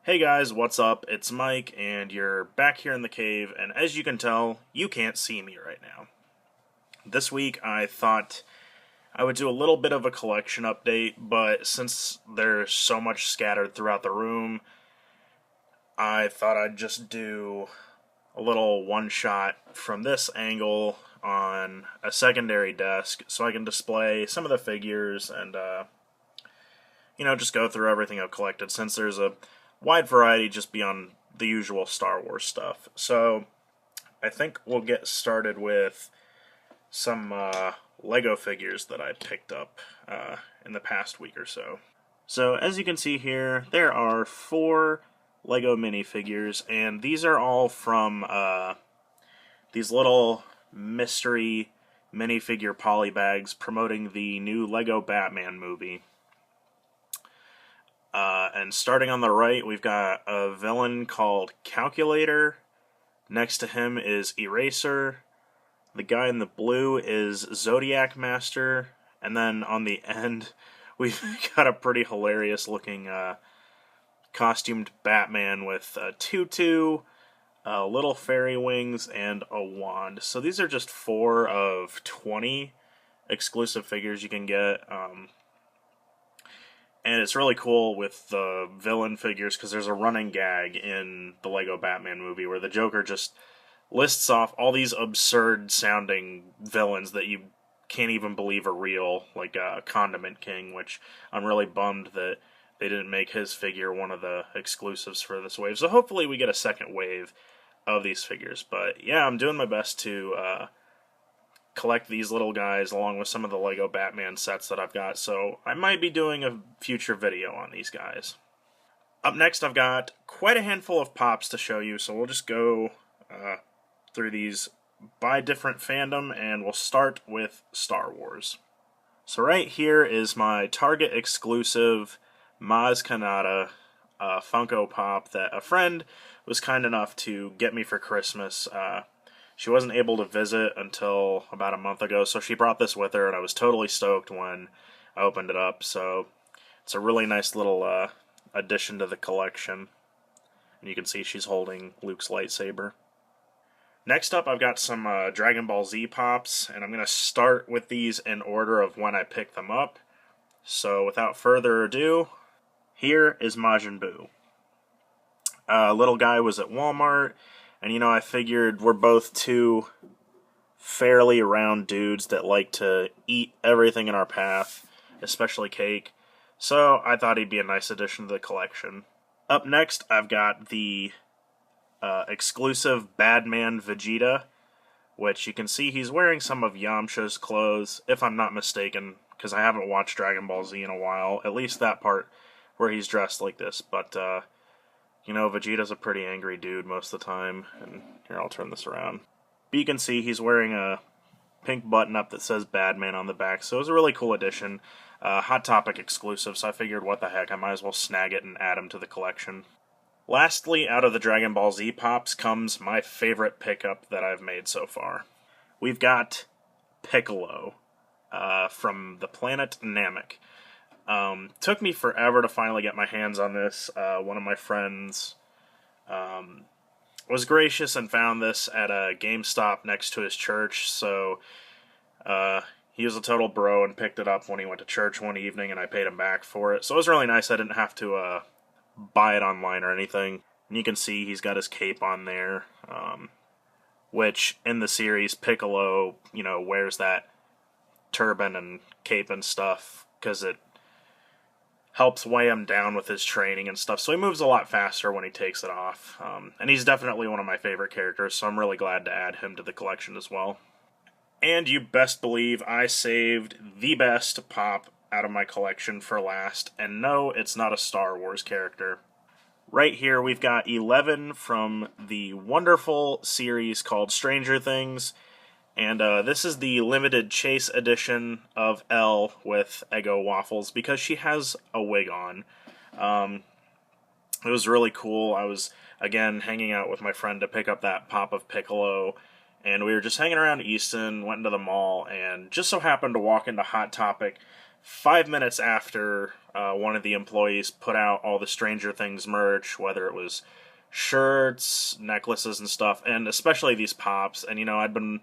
Hey guys, what's up? It's Mike, and you're back here in the cave, and as you can tell, you can't see me right now. This week I thought I would do a little bit of a collection update, but since there's so much scattered throughout the room, I thought I'd just do a little one-shot from this angle on a secondary desk so I can display some of the figures and, just go through everything I've collected since there's a wide variety just beyond the usual Star Wars stuff. So I think we'll get started with some Lego figures that I picked up in the past week or so. So as you can see here, there are 4 Lego minifigures, and these are all from these little mystery minifigure poly bags promoting the new Lego Batman movie. And starting on the right, we've got a villain called Calculator. Next to him is Eraser. The guy in the blue is Zodiac Master. And then on the end, we've got a pretty hilarious looking costumed Batman with a tutu, little fairy wings, and a wand. So these are just 4 of 20 exclusive figures you can get. And it's really cool with the villain figures because there's a running gag in the Lego Batman movie where the Joker just lists off all these absurd-sounding villains that you can't even believe are real, like Condiment King, which I'm really bummed that they didn't make his figure one of the exclusives for this wave. So hopefully we get a second wave of these figures. But yeah, I'm doing my best to collect these little guys along with some of the Lego Batman sets that I've got, so I might be doing a future video on these guys. Up next, I've got quite a handful of Pops to show you, so we'll just go through these by different fandom, and we'll start with Star Wars. So right here is my Target exclusive Maz Kanata Funko Pop that a friend was kind enough to get me for Christmas. She wasn't able to visit until about a month ago, so she brought this with her, and I was totally stoked when I opened it up. So it's a really nice little addition to the collection. And you can see she's holding Luke's lightsaber. Next up, I've got some Dragon Ball Z Pops, and I'm going to start with these in order of when I picked them up. So without further ado, here is Majin Buu. Little guy was at Walmart. And, I figured we're both 2 fairly round dudes that like to eat everything in our path, especially cake. So I thought he'd be a nice addition to the collection. Up next, I've got the exclusive Badman Vegeta, which you can see he's wearing some of Yamcha's clothes, if I'm not mistaken, because I haven't watched Dragon Ball Z in a while, at least that part where he's dressed like this, but Vegeta's a pretty angry dude most of the time. And here, I'll turn this around. But you can see he's wearing a pink button-up that says Badman on the back. So it was a really cool addition. Hot Topic exclusive, so I figured, what the heck, I might as well snag it and add him to the collection. Lastly, out of the Dragon Ball Z Pops comes my favorite pickup that I've made so far. We've got Piccolo from the planet Namek. Took me forever to finally get my hands on this. One of my friends was gracious and found this at a GameStop next to his church, so he was a total bro and picked it up when he went to church one evening, and I paid him back for it. So it was really nice. I didn't have to buy it online or anything. And you can see he's got his cape on there, which in the series Piccolo, wears that turban and cape and stuff because it helps weigh him down with his training and stuff, so he moves a lot faster when he takes it off. And he's definitely one of my favorite characters, so I'm really glad to add him to the collection as well. And you best believe I saved the best Pop out of my collection for last, and no, it's not a Star Wars character. Right here we've got 11 from the wonderful series called Stranger Things, and this is the limited chase edition of Elle with Eggo Waffles, because she has a wig on. It was really cool. I was, again, hanging out with my friend to pick up that Pop of Piccolo, and we were just hanging around Easton, went into the mall, and just so happened to walk into Hot Topic, 5 minutes after one of the employees put out all the Stranger Things merch, whether it was shirts, necklaces, and stuff, and especially these pops. And, I'd been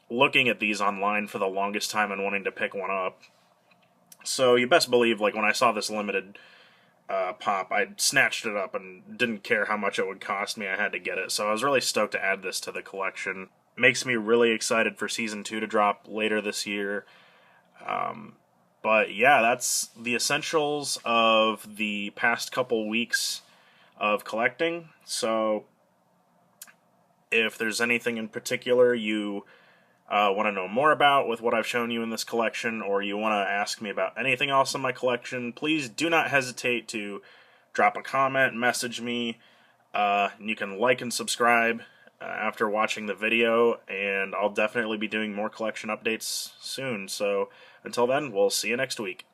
looking at these online for the longest time and wanting to pick one up. So you best believe, like, when I saw this limited pop, I snatched it up and didn't care how much it would cost me. I had to get it. So I was really stoked to add this to the collection. Makes me really excited for Season 2 to drop later this year. But yeah, that's the essentials of the past couple weeks of collecting. So if there's anything in particular you want to know more about with what I've shown you in this collection, or you want to ask me about anything else in my collection, please do not hesitate to drop a comment, message me. You can like and subscribe after watching the video, and I'll definitely be doing more collection updates soon. So until then, we'll see you next week.